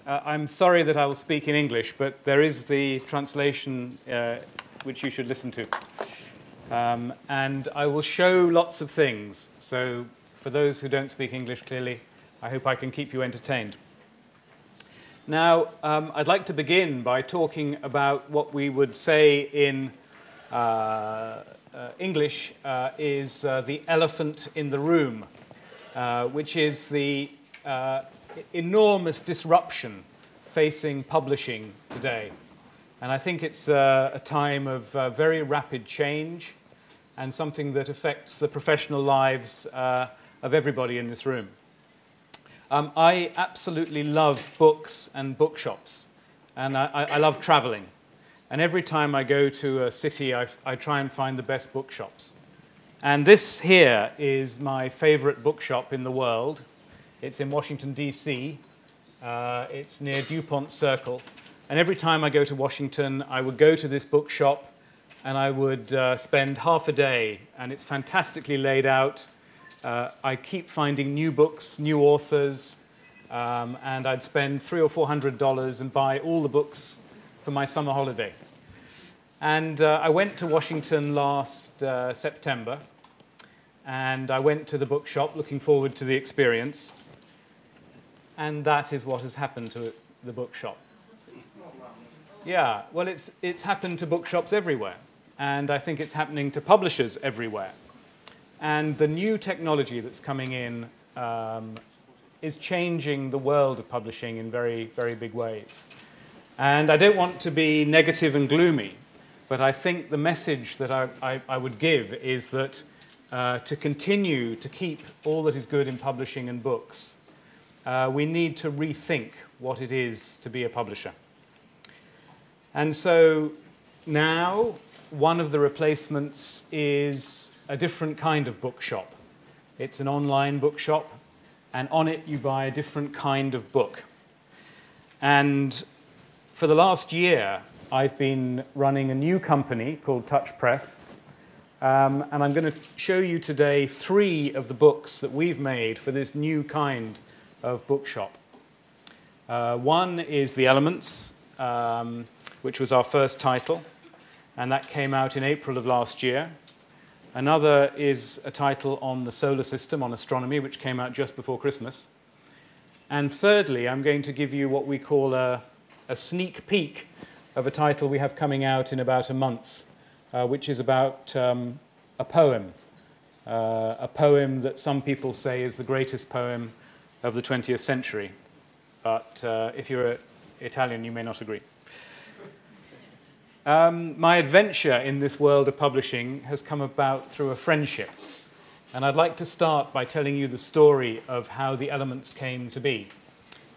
I'm sorry that I will speak in English, but there is the translation which you should listen to. And I will show lots of things. So for those who don't speak English clearly, I hope I can keep you entertained. Now, I'd like to begin by talking about what we would say in English is the elephant in the room, which is the enormous disruption facing publishing today. And I think it's a time of very rapid change and something that affects the professional lives of everybody in this room. I absolutely love books and bookshops, and I love traveling. And every time I go to a city, I try and find the best bookshops. And this here is my favorite bookshop in the world. It's in Washington, D.C. It's near DuPont Circle. And every time I go to Washington, I would go to this bookshop, and I would spend half a day. And it's fantastically laid out. I keep finding new books, new authors, and I'd spend $300 or $400 and buy all the books for my summer holiday. And I went to Washington last September, and I went to the bookshop looking forward to the experience. And that is what has happened to the bookshop. Yeah, well, it's happened to bookshops everywhere. And I think it's happening to publishers everywhere. And the new technology that's coming in is changing the world of publishing in very, very big ways. And I don't want to be negative and gloomy, but I think the message that I would give is that to continue to keep all that is good in publishing and books, we need to rethink what it is to be a publisher. And so now one of the replacements is a different kind of bookshop. It's an online bookshop, and on it you buy a different kind of book. And for the last year, I've been running a new company called Touch Press, and I'm going to show you today 3 of the books that we've made for this new kind of bookshop. One is The Elements, which was our first title, and that came out in April of last year. Another is a title on the solar system, on astronomy, which came out just before Christmas. And thirdly, I'm going to give you what we call a sneak peek of a title we have coming out in about a month, which is about a poem that some people say is the greatest poem of the 20th century. But if you're Italian, you may not agree. My adventure in this world of publishing has come about through a friendship. And I'd like to start by telling you the story of how The Elements came to be.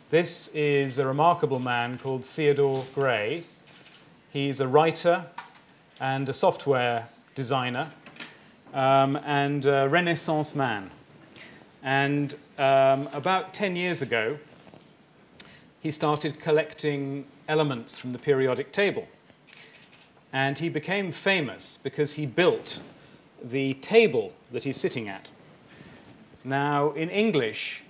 This is a remarkable man called Theodore Gray. He's a writer and a software designer and a Renaissance man. And about 10 years ago, he started collecting elements from the periodic table. And he became famous because he built the table that he's sitting at. Now, in English,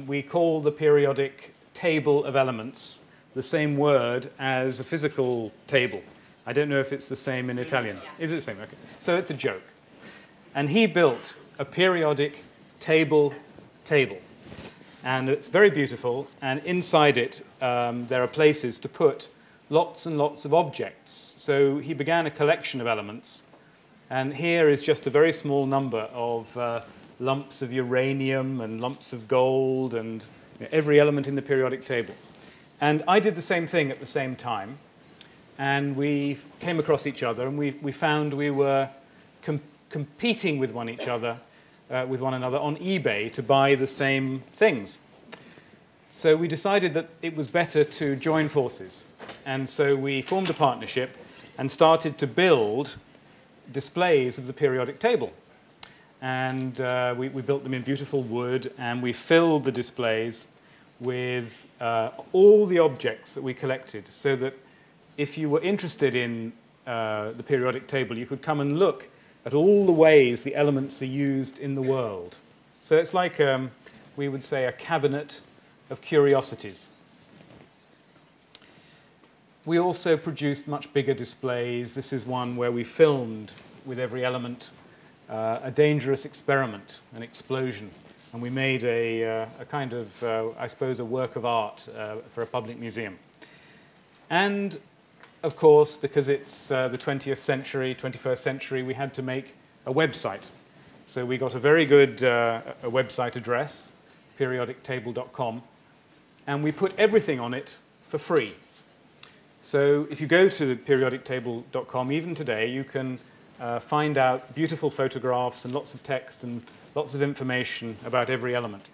we call the periodic table of elements the same word as a physical table. I don't know if it's the same in Italian. Yeah. Is it the same? Okay. So it's a joke. And he built a periodic table. And it's very beautiful. And inside it, there are places to put lots and lots of objects. So he began a collection of elements. And here is just a very small number of lumps of uranium and lumps of gold and every element in the periodic table. And I did the same thing at the same time. And we came across each other, and we found we were competing with one another on eBay to buy the same things. So we decided that it was better to join forces. And so we formed a partnership and started to build displays of the periodic table. And we built them in beautiful wood, and we filled the displays with all the objects that we collected, so that if you were interested in the periodic table, you could come and look at all the ways the elements are used in the world. So it's like, we would say, a cabinet of curiosities. We also produced much bigger displays. This is one where we filmed with every element a dangerous experiment, an explosion. And we made a kind of, I suppose, a work of art for a public museum. And, of course, because it's the 20th century, 21st century, we had to make a website. So we got a very good a website address, periodictable.com, and we put everything on it for free. So if you go to periodictable.com, even today, you can find out beautiful photographs and lots of text and lots of information about every element.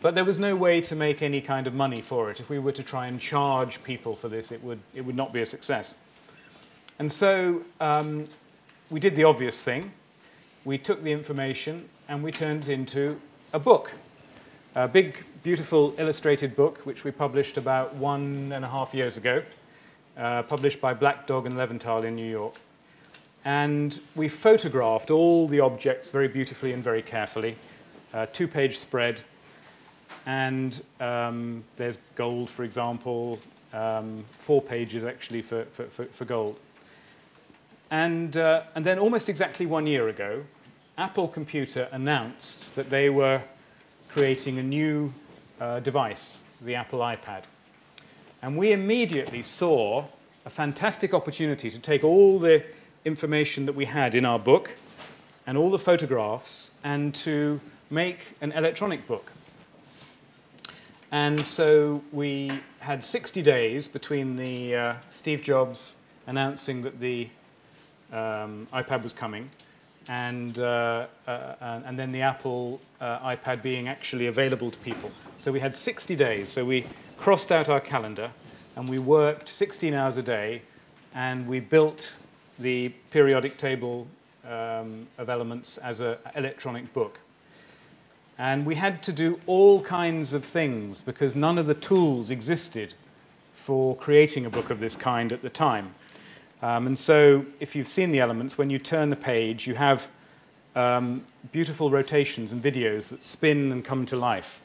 But there was no way to make any kind of money for it. If we were to try and charge people for this, it would not be a success. And so we did the obvious thing. We took the information and we turned it into a book. A big, beautiful illustrated book, which we published about 1.5 years ago, published by Black Dog and Leventhal in New York. And we photographed all the objects very beautifully and very carefully, 2-page spread. And there's gold, for example, 4 pages actually for gold. And then almost exactly 1 year ago, Apple Computer announced that they were creating a new device, the Apple iPad. And we immediately saw a fantastic opportunity to take all the information that we had in our book and all the photographs and to make an electronic book. And so we had 60 days between the Steve Jobs announcing that the iPad was coming and then the Apple iPad being actually available to people. So we had 60 days. So we crossed out our calendar and we worked 16 hours a day and we built the periodic table of elements as an electronic book. And we had to do all kinds of things because none of the tools existed for creating a book of this kind at the time. And so if you've seen the elements, when you turn the page, you have beautiful rotations and videos that spin and come to life.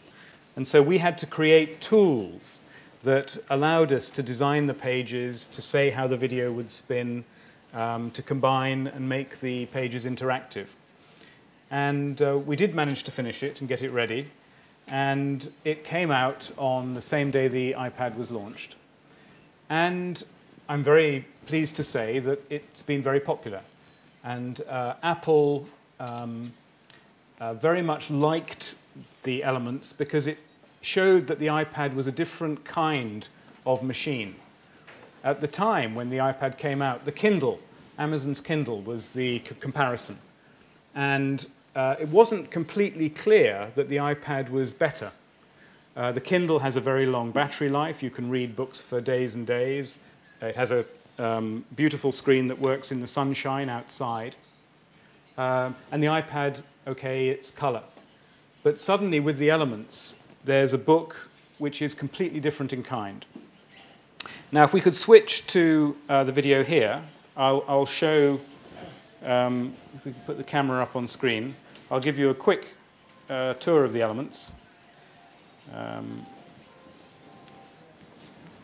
And so we had to create tools that allowed us to design the pages, to say how the video would spin, to combine and make the pages interactive. And we did manage to finish it and get it ready. And it came out on the same day the iPad was launched. And I'm very pleased to say that it's been very popular. And Apple very much liked the elements because it showed that the iPad was a different kind of machine. At the time when the iPad came out, the Kindle, Amazon's Kindle, was the comparison. And it wasn't completely clear that the iPad was better. The Kindle has a very long battery life. You can read books for days and days. It has a beautiful screen that works in the sunshine outside. And the iPad, okay, it's color. But suddenly with the elements, there's a book which is completely different in kind. Now, if we could switch to the video here, I'll show, if we can put the camera up on screen, I'll give you a quick tour of the elements.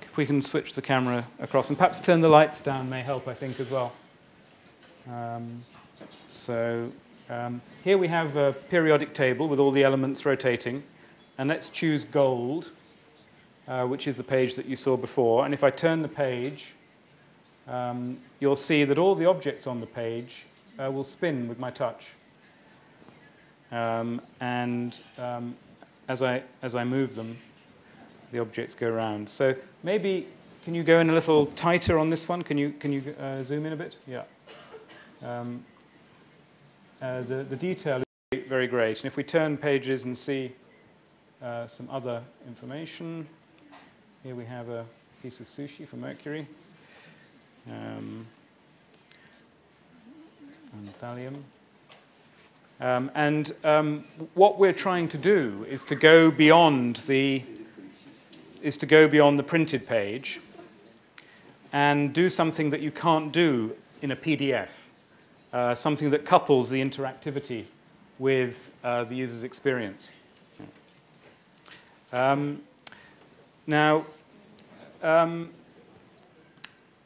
If we can switch the camera across, and perhaps turn the lights down may help, I think, as well. Here we have a periodic table with all the elements rotating. And let's choose gold, which is the page that you saw before. And if I turn the page, you'll see that all the objects on the page will spin with my touch. As I move them, the objects go around. So maybe, can you go in a little tighter on this one? Can you zoom in a bit? Yeah. The detail is very great. And if we turn pages and see some other information, here we have a piece of sushi from Mercury. And thallium. What we're trying to do is to go beyond the printed page and do something that you can't do in a PDF, something that couples the interactivity with the user's experience.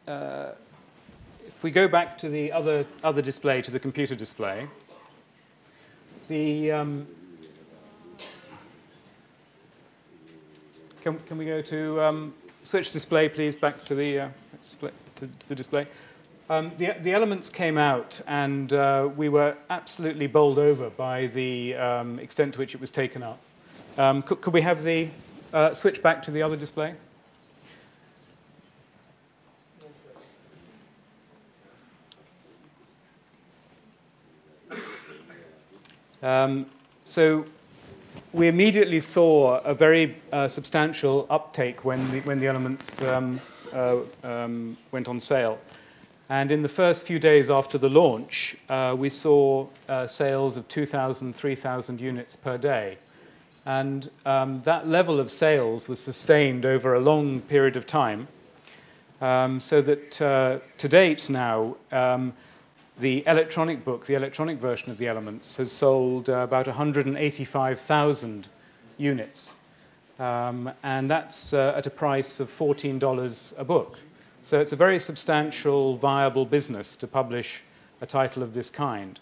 if we go back to the other display, to the computer display, the can we go to switch display, please, back to the display. The elements came out, and we were absolutely bowled over by the extent to which it was taken up. Could we have the switch back to the other display? So we immediately saw a very substantial uptake when the elements went on sale. And in the first few days after the launch, we saw sales of 2,000, 3,000 units per day. And that level of sales was sustained over a long period of time, so that to date now, the electronic book, the electronic version of the Elements, has sold about 185,000 units. And that's at a price of $14 a book. So it's a very substantial, viable business to publish a title of this kind.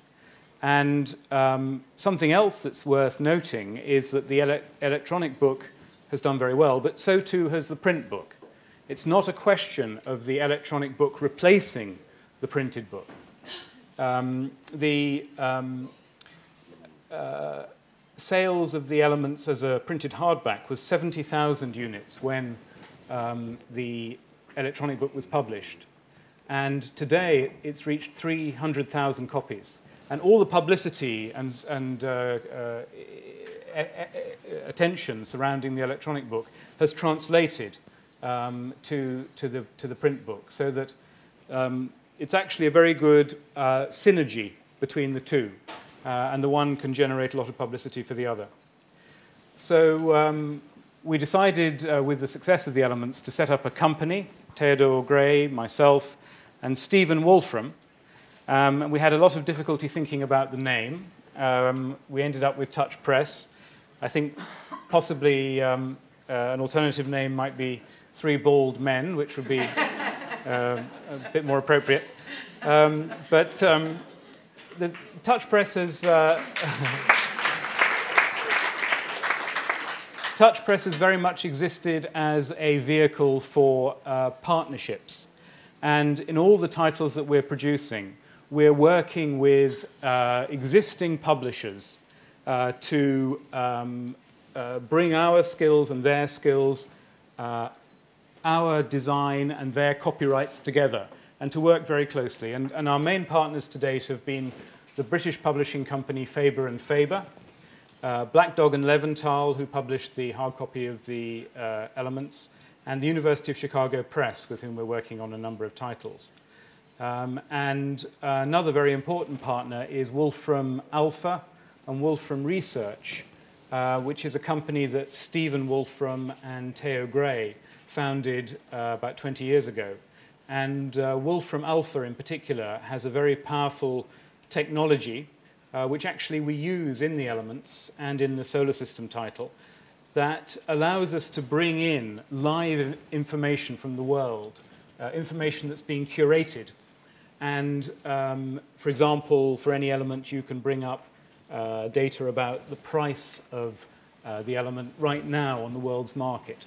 And something else that's worth noting is that the electronic book has done very well, but so too has the print book. It's not a question of the electronic book replacing the printed book. The sales of the Elements as a printed hardback was 70,000 units when the electronic book was published. And today, it's reached 300,000 copies. And all the publicity and attention surrounding the electronic book has translated to the print book, so that it's actually a very good synergy between the two, and the one can generate a lot of publicity for the other. So we decided, with the success of the Elements, to set up a company, Theodore Gray, myself, and Stephen Wolfram. And we had a lot of difficulty thinking about the name. We ended up with Touch Press. I think possibly an alternative name might be Three Bald Men, which would be a bit more appropriate. But the Touch Press has Touch Press has very much existed as a vehicle for partnerships. And in all the titles that we're producing, we're working with existing publishers to bring our skills and their skills, our design and their copyrights together, and to work very closely. And our main partners to date have been the British publishing company Faber and Faber, Black Dog and Leventhal, who published the hard copy of the Elements, and the University of Chicago Press, with whom we're working on a number of titles. And another very important partner is Wolfram Alpha and Wolfram Research, which is a company that Stephen Wolfram and Theo Gray founded about 20 years ago. And Wolfram Alpha in particular has a very powerful technology, which actually we use in the Elements and in the Solar System title, that allows us to bring in live information from the world, information that's being curated. And for example, for any element, you can bring up data about the price of the element right now on the world's market,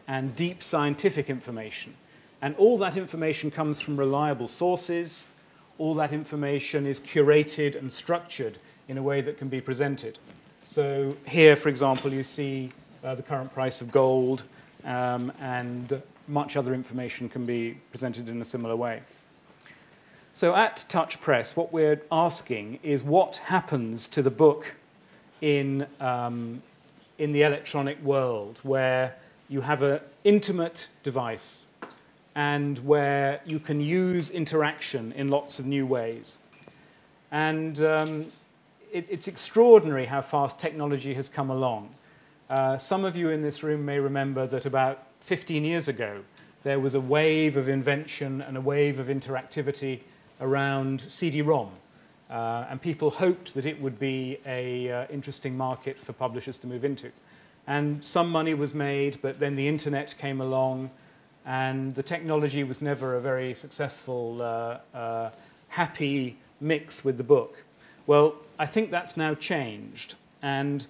and deep scientific information. And all that information comes from reliable sources. All that information is curated and structured in a way that can be presented. So here, for example, you see the current price of gold, and much other information can be presented in a similar way. So at Touch Press, what we're asking is what happens to the book in the electronic world, where you have an intimate device and where you can use interaction in lots of new ways. And it's extraordinary how fast technology has come along. Some of you in this room may remember that about 15 years ago, there was a wave of invention and a wave of interactivity around CD-ROM. And people hoped that it would be an interesting market for publishers to move into. And some money was made, but then the internet came along, and the technology was never a very successful, happy mix with the book. Well, I think that's now changed, and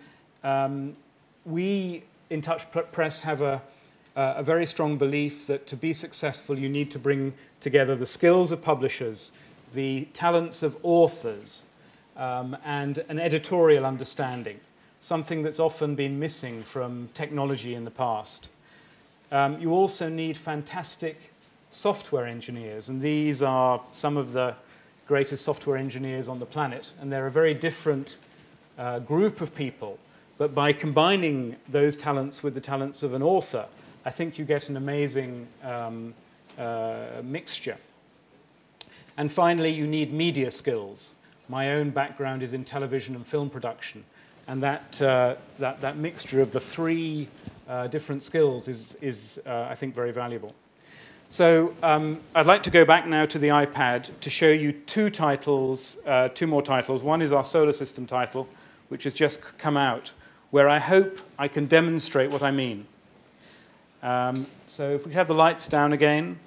we in Touch Press have a very strong belief that to be successful you need to bring together the skills of publishers, the talents of authors, and an editorial understanding, something that's often been missing from technology in the past. You also need fantastic software engineers, and these are some of the greatest software engineers on the planet, and they're a very different group of people. But by combining those talents with the talents of an author, I think you get an amazing mixture. And finally, you need media skills. My own background is in television and film production, and that mixture of the three different skills is I think, very valuable. So I'd like to go back now to the iPad to show you two more titles. One is our solar system title, which has just come out, where I hope I can demonstrate what I mean. So if we could have the lights down again,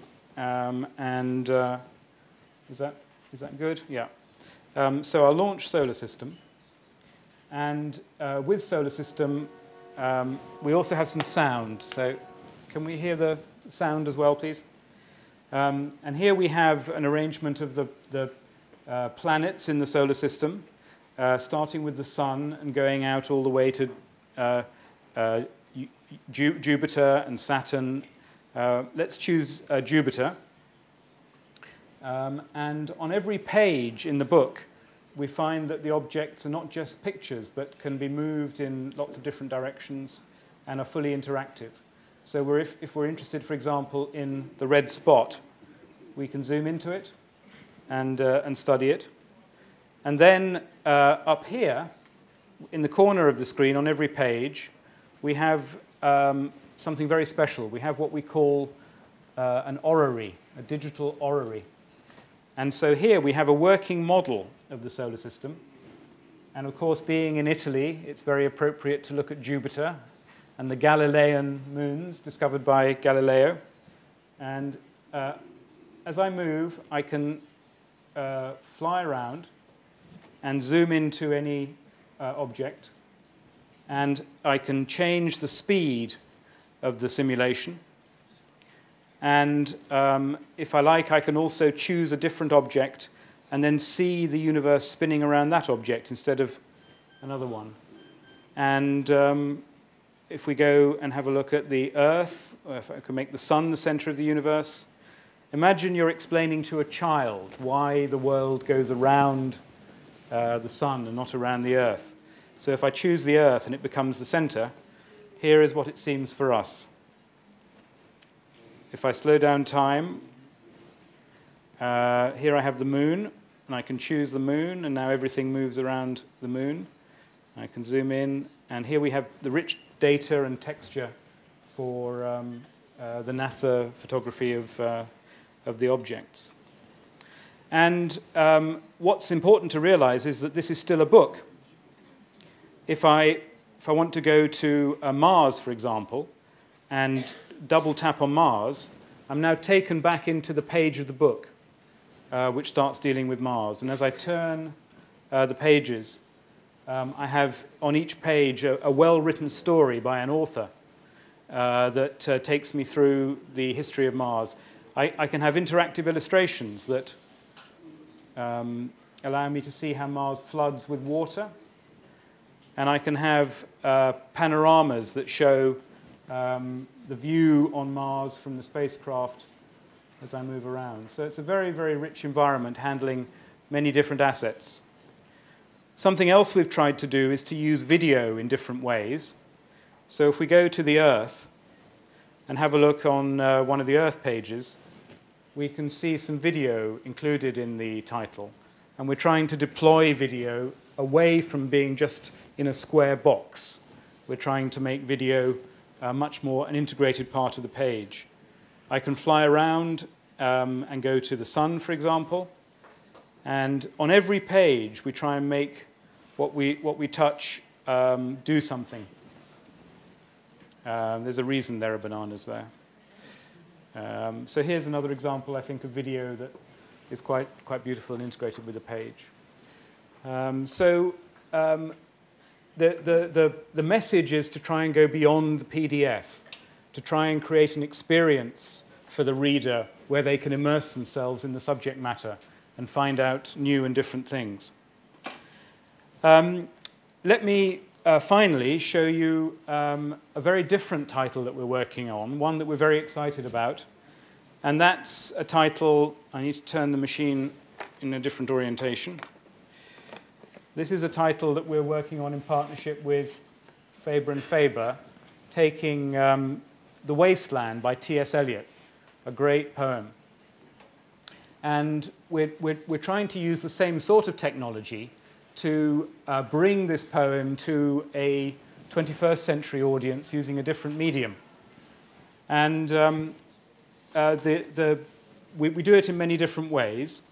is that good? Yeah. So I'll launch solar system, and with solar system, we also have some sound. So can we hear the sound as well, please? And here we have an arrangement of the planets in the solar system, starting with the Sun and going out all the way to Jupiter and Saturn. Let's choose Jupiter. And on every page in the book, we find that the objects are not just pictures, but can be moved in lots of different directions and are fully interactive. So if we're interested, for example, in the red spot, we can zoom into it and study it. And then up here, in the corner of the screen, on every page, we have something very special. We have what we call an orrery, a digital orrery. And so here we have a working model of the solar system. And of course, being in Italy, it's very appropriate to look at Jupiter and the Galilean moons discovered by Galileo. And as I move, I can fly around and zoom into any object. And I can change the speed of the simulation. And if I like, I can also choose a different object and then see the universe spinning around that object instead of another one. And if we go and have a look at the Earth, or if I can make the Sun the center of the universe, imagine you're explaining to a child why the world goes around the Sun and not around the Earth. So if I choose the Earth and it becomes the center, here is what it seems for us. If I slow down time, here I have the moon, and I can choose the moon, and now everything moves around the moon. I can zoom in, and here we have the rich data and texture for the NASA photography of the objects. And what's important to realize is that this is still a book. If I want to go to Mars, for example, and double tap on Mars, I'm now taken back into the page of the book, which starts dealing with Mars. And as I turn the pages, I have on each page a well-written story by an author that takes me through the history of Mars. I can have interactive illustrations that allow me to see how Mars floods with water. And I can have panoramas that show the view on Mars from the spacecraft as I move around. So it's a very, very rich environment handling many different assets. Something else we've tried to do is to use video in different ways. So if we go to the Earth and have a look on one of the Earth pages, we can see some video included in the title. And we're trying to deploy video away from being just in a square box. We're trying to make video much more an integrated part of the page. I can fly around and go to the Sun, for example. And on every page, we try and make what we touch do something. There's a reason there are bananas there. So here's another example, I think, of video that is quite beautiful and integrated with a page. The message is to try and go beyond the PDF, to try and create an experience for the reader where they can immerse themselves in the subject matter and find out new and different things. Let me finally show you a very different title that we're working on, one that we're very excited about. And that's a title, I need to turn the machine in a different orientation. This is a title that we're working on in partnership with Faber and Faber, taking The Wasteland by T.S. Eliot, a great poem. And we're trying to use the same sort of technology to bring this poem to a 21st century audience using a different medium. And we do it in many different ways.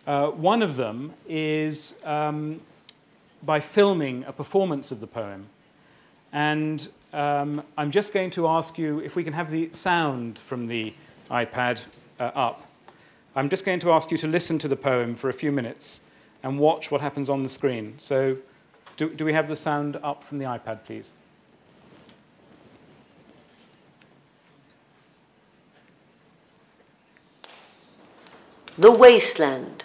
One of them is by filming a performance of the poem. And I'm just going to ask you if we can have the sound from the iPad up. I'm just going to ask you to listen to the poem for a few minutes and watch what happens on the screen. So do we have the sound up from the iPad, please? The Wasteland.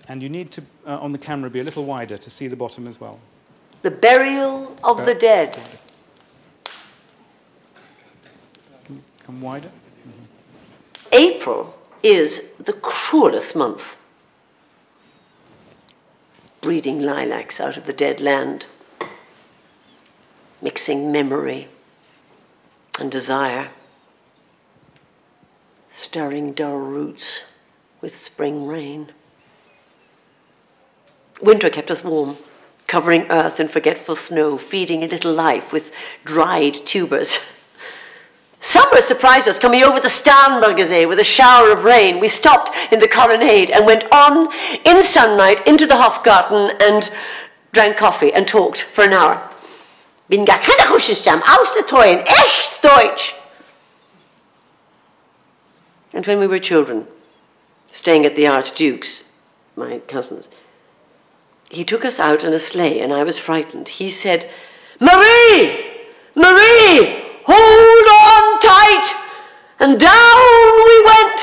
And you need to, on the camera, be a little wider to see the bottom as well. The Burial of the Dead. Can you come wider? April is the cruelest month. Breeding lilacs out of the dead land, mixing memory and desire, stirring dull roots with spring rain. Winter kept us warm, covering earth in forgetful snow, feeding a little life with dried tubers. Summer surprised us, coming over the Starnbergersee with a shower of rain. We stopped in the colonnade and went on in sunlight into the Hofgarten and drank coffee and talked for an hour. Bin gar keine Russischstam, auszuteuen, echt Deutsch. And when we were children, staying at the Archduke's, my cousin's, he took us out in a sleigh and I was frightened. He said, "Marie! Marie! Hold on tight!" And down we went.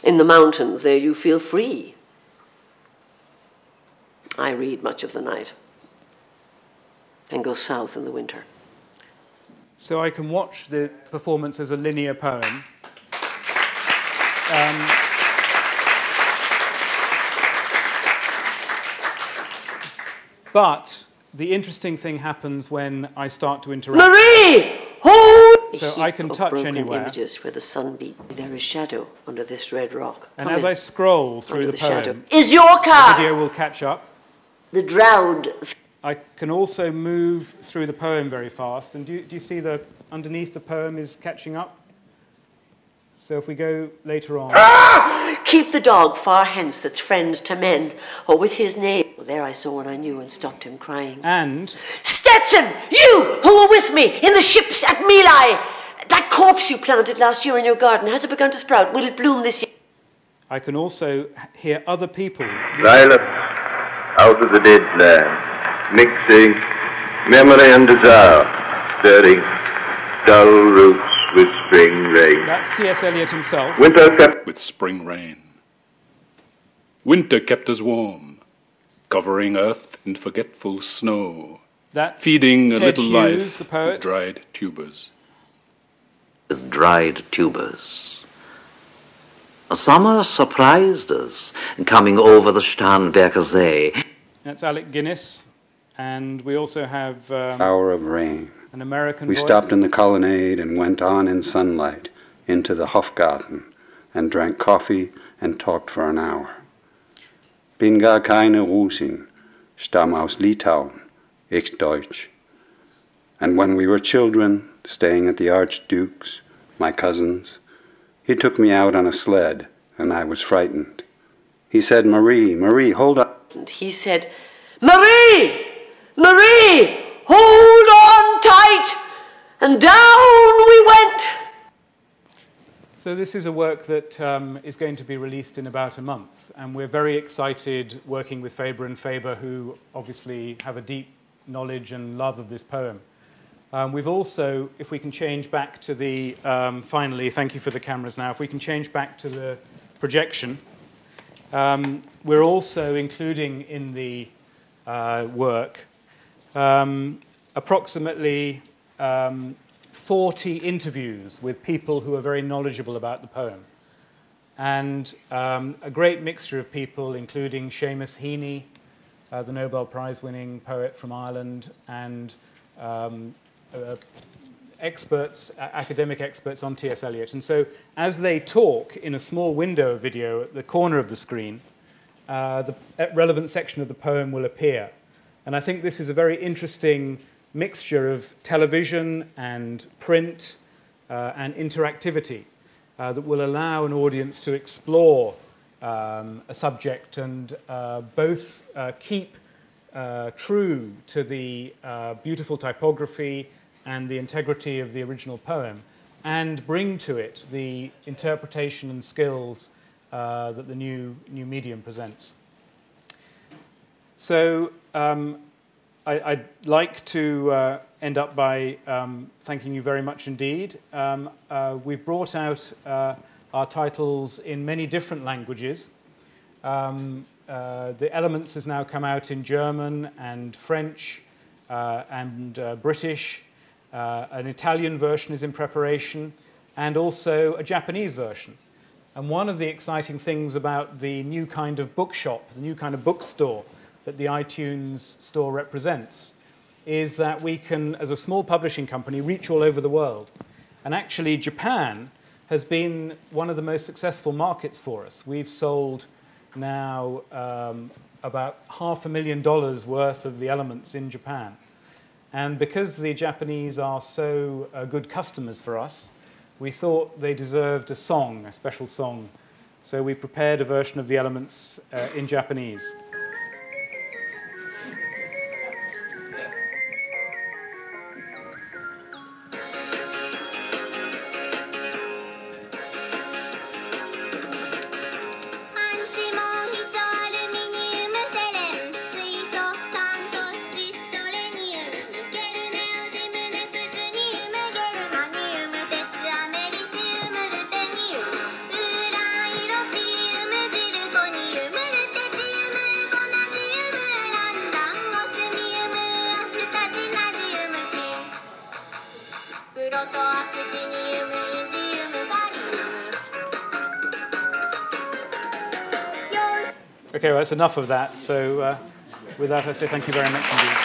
In the mountains, there you feel free. I read much of the night and go south in the winter. So I can watch the performance as a linear poem. But the interesting thing happens when I start to interact. Marie! Hold! So I can touch anywhere. Images where the sun beat. There is shadow under this red rock. And as I scroll through the poem, is your car. the video will catch up. The drought. I can also move through the poem very fast. And do you see the underneath the poem is catching up? So if we go later on. Ah! Keep the dog far hence that's friend to men, or with his name. Well, there I saw one I knew and stopped him crying. And Stetson, you who were with me in the ships at Milai, that corpse you planted last year in your garden, has it begun to sprout? Will it bloom this year? I can also hear other people. Silence out of the dead land, mixing memory and desire, stirring dull roots with spring rain. That's T.S. Eliot himself. Winter kept with spring rain. Winter kept us warm, covering earth in forgetful snow, That's feeding a Ted little Hughes, the life poet. with dried tubers. With dried tubers. A summer surprised us, coming over the Starnbergersee. That's Alec Guinness. And we also have Hour of rain. an American We voice. stopped in the colonnade and went on in sunlight into the Hofgarten and drank coffee and talked for an hour. Bin gar keine Russin, stamm aus Litauen, ich Deutsch. And when we were children, staying at the Archduke's, my cousin's, he took me out on a sled and I was frightened. He said, "Marie, Marie, hold up." And he said, "Marie! Marie! Hold on tight!" and down we went. So this is a work that is going to be released in about a month, and we're very excited working with Faber and Faber, who obviously have a deep knowledge and love of this poem. We've also, if we can change back to the, finally, thank you for the cameras now, if we can change back to the projection, we're also including in the work approximately 40 interviews with people who are very knowledgeable about the poem. And a great mixture of people, including Seamus Heaney, the Nobel Prize-winning poet from Ireland, and experts, academic experts on T.S. Eliot. And so as they talk in a small window of video at the corner of the screen, the relevant section of the poem will appear. And I think this is a very interesting mixture of television and print and interactivity that will allow an audience to explore a subject and both keep true to the beautiful typography and the integrity of the original poem, and bring to it the interpretation and skills that the new medium presents. So I'd like to end up by thanking you very much indeed. We've brought out our titles in many different languages. The Elements has now come out in German and French and British. An Italian version is in preparation, and also a Japanese version. And one of the exciting things about the new kind of bookshop, the new kind of bookstore that the iTunes store represents, is that we can, as a small publishing company, reach all over the world. And actually, Japan has been one of the most successful markets for us. We've sold now about $500,000 worth of the Elements in Japan. And because the Japanese are so good customers for us, we thought they deserved a song, a special song. So we prepared a version of the Elements in Japanese. Okay, well, that's enough of that. So with that, I say thank you very much indeed.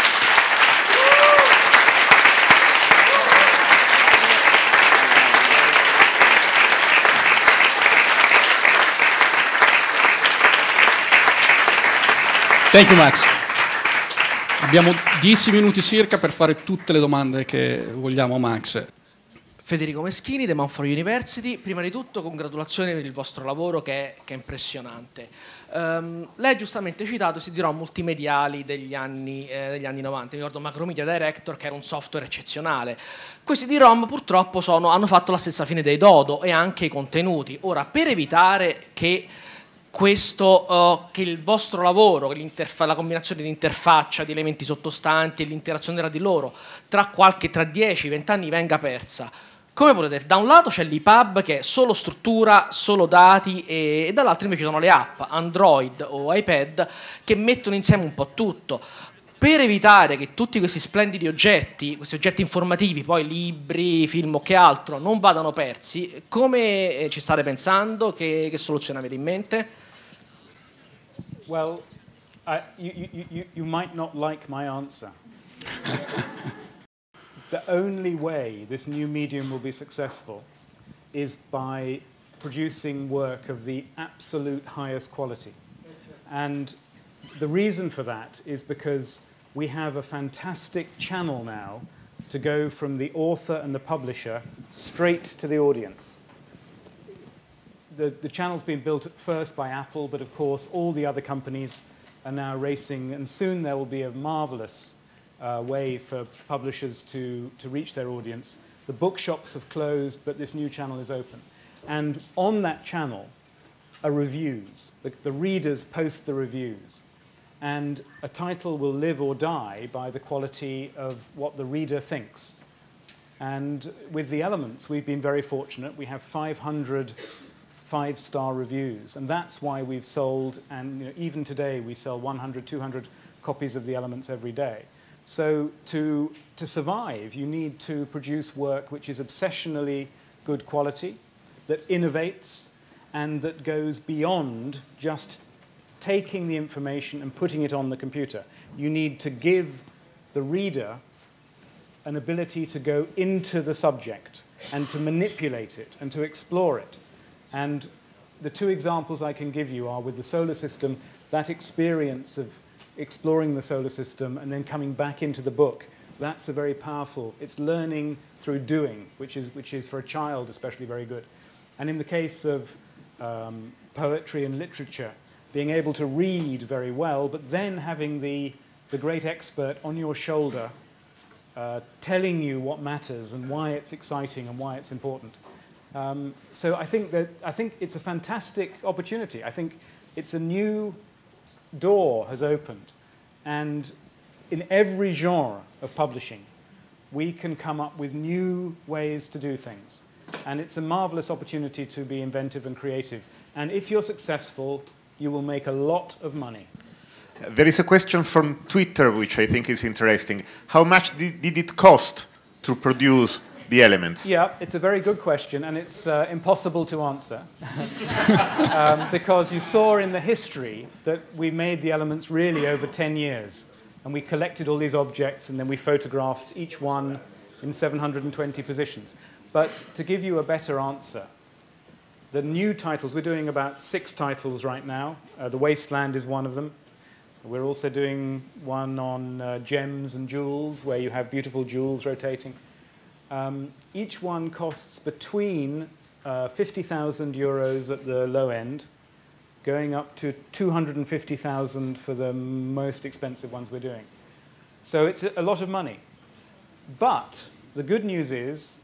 Thank you, Max. Abbiamo 10 minuti circa per fare tutte le domande che vogliamo a Max. Federico Meschini, The Manford University. Prima di tutto, congratulazioni per il vostro lavoro che è impressionante. Lei ha giustamente citato i CD-ROM multimediali degli anni 90. Mi ricordo Macromedia Director, che era un software eccezionale. Quei CD-ROM purtroppo hanno fatto la stessa fine dei Dodo, e anche i contenuti. Ora, per evitare che che il vostro lavoro, la combinazione di interfaccia, di elementi sottostanti e l'interazione tra di loro tra 10-20 anni venga persa, come potete? Da un lato c'è l'EPUB, che è solo struttura, solo dati, e dall'altro invece sono le app Android o iPad che mettono insieme un po' tutto. Per evitare che tutti questi splendidi oggetti, questi oggetti informativi, poi libri, film o che altro, non vadano persi, come ci state pensando? Che soluzione avete in mente? Well, you might not like my answer. The only way this new medium will be successful is by producing work of the absolute highest quality. And the reason for that is because we have a fantastic channel now to go from the author and the publisher straight to the audience. The channel's been built at first by Apple, but of course all the other companies are now racing, and soon there will be a marvelous way for publishers to reach their audience. The bookshops have closed, but this new channel is open. And on that channel are reviews. The readers post the reviews. And a title will live or die by the quality of what the reader thinks. And with the Elements, we've been very fortunate. We have 500 five-star reviews. And that's why we've sold, and even today, we sell 100, 200 copies of the Elements every day. So to survive, you need to produce work which is obsessionally good quality, that innovates, and that goes beyond just taking the information and putting it on the computer. You need to give the reader an ability to go into the subject and to manipulate it and to explore it. And the two examples I can give you are with the solar system, that experience of exploring the solar system and then coming back into the book. That's a very powerful, it's learning through doing, which is for a child especially very good. And in the case of poetry and literature, being able to read very well, but then having the great expert on your shoulder telling you what matters and why it's exciting and why it's important. So I think it's a fantastic opportunity. I think it's a new door has opened, and in every genre of publishing, we can come up with new ways to do things. And it's a marvelous opportunity to be inventive and creative. And if you're successful, you will make a lot of money. There is a question from Twitter, which I think is interesting. How much did it cost to produce the Elements? Yeah, it's a very good question, and it's impossible to answer. Because you saw in the history that we made the Elements really over 10 years. And we collected all these objects, and then we photographed each one in 720 positions. But to give you a better answer, the new titles, we're doing about 6 titles right now. The Wasteland is one of them. We're also doing one on gems and jewels, where you have beautiful jewels rotating. Each one costs between 50,000 euros at the low end, going up to 250,000 for the most expensive ones we're doing. So it's a lot of money. But the good news is,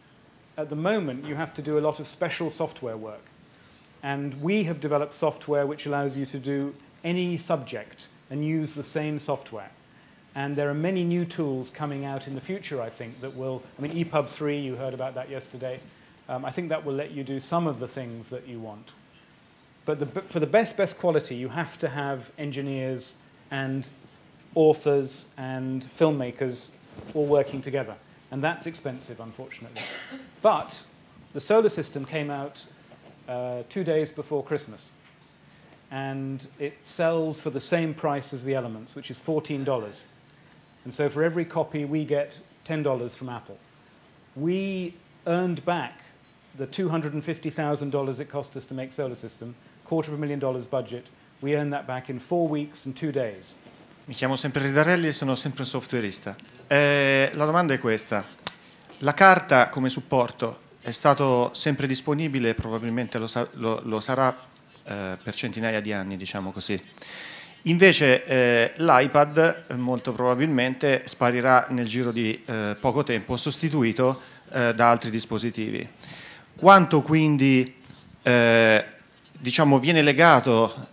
at the moment, you have to do a lot of special software work. And we have developed software which allows you to do any subject and use the same software. And there are many new tools coming out in the future, I think, that will, EPUB 3, you heard about that yesterday. I think that will let you do some of the things that you want. But for the best quality, you have to have engineers and authors and filmmakers all working together. And that's expensive, unfortunately. But the solar system came out 2 days before Christmas. And it sells for the same price as the Elements, which is $14. And so for every copy, we get $10 from Apple. We earned back the $250,000 it cost us to make Solar System, $250,000 budget. We earned that back in 4 weeks and 2 days. Mi chiamo sempre Ridarelli e sono sempre un softwareista. La domanda è questa. La carta come supporto è stato sempre disponibile e probabilmente lo sarà per centinaia di anni, diciamo così. Invece l'iPad molto probabilmente sparirà nel giro di poco tempo, sostituito da altri dispositivi. Quanto quindi diciamo, viene legato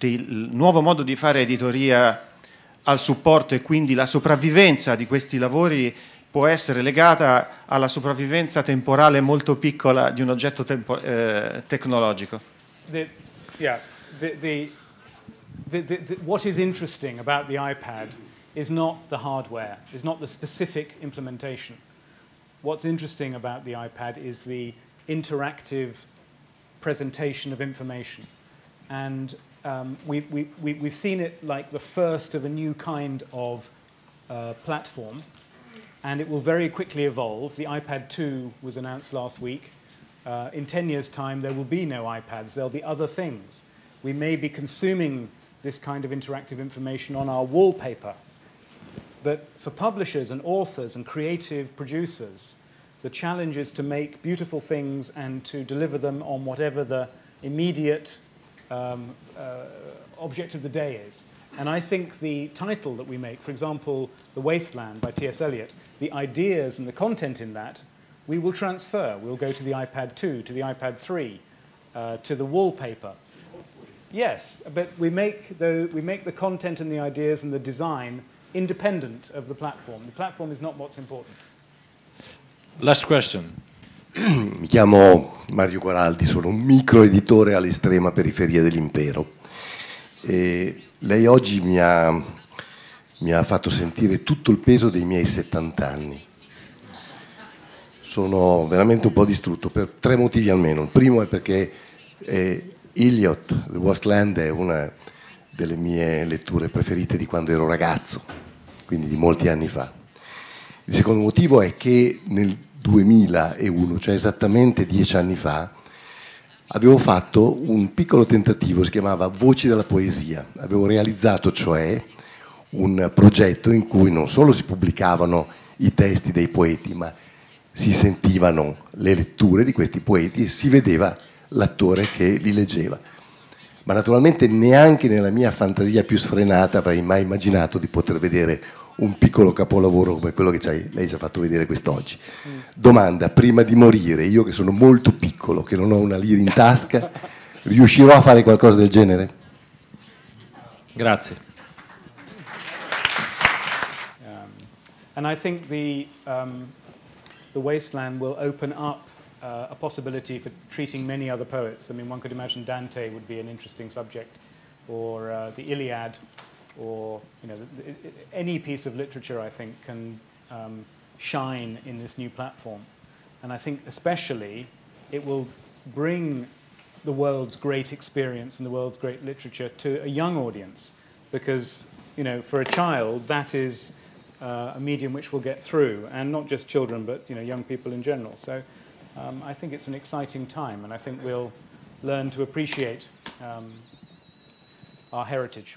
il nuovo modo di fare editoria al supporto e quindi la sopravvivenza di questi lavori può essere legata alla sopravvivenza temporale molto piccola di un oggetto tecnologico? What is interesting about the iPad is not the hardware, is not the specific implementation. What's interesting about the iPad is the interactive presentation of information. And we've seen it like the first of a new kind of platform, and it will very quickly evolve. The iPad 2 was announced last week. In 10 years' time, there will be no iPads. There'll be other things. We may be consuming this kind of interactive information on our wallpaper. But for publishers and authors and creative producers, the challenge is to make beautiful things and to deliver them on whatever the immediate object of the day is. And I think the title that we make, for example, The Wasteland by T.S. Eliot, the ideas and the content in that, we will transfer. We'll go to the iPad 2, to the iPad 3, to the wallpaper. Yes, but we make the content and the ideas and the design independent of the platform. The platform is not what's important. Last question. Mi chiamo Mario Coraldi, sono un microeditore all'estrema periferia dell'impero. E lei oggi mi ha fatto sentire tutto il peso dei miei 70 anni. Sono veramente un po' distrutto per 3 motivi almeno. Il primo è perché Eliot, The Wasteland, è una delle mie letture preferite di quando ero ragazzo, quindi di molti anni fa. Il secondo motivo è che nel 2001, cioè esattamente 10 anni fa, avevo fatto un piccolo tentativo, si chiamava Voci della Poesia. Avevo realizzato cioè un progetto in cui non solo si pubblicavano i testi dei poeti, ma si sentivano le letture di questi poeti e si vedeva l'attore che li leggeva. Ma naturalmente neanche nella mia fantasia più sfrenata avrei mai immaginato di poter vedere un piccolo capolavoro come quello che lei ci ha fatto vedere quest'oggi. Domanda, prima di morire, io che sono molto piccolo, che non ho una lira in tasca, riuscirò a fare qualcosa del genere? Grazie. And I think the Wasteland will open up a possibility for treating many other poets. I mean, one could imagine Dante would be an interesting subject, or the Iliad, or any piece of literature, I think, can shine in this new platform. And I think especially it will bring the world's great experience and the world's great literature to a young audience, because for a child that is a medium which will get through, and not just children, but young people in general. So I think it's an exciting time, and I think we'll learn to appreciate our heritage.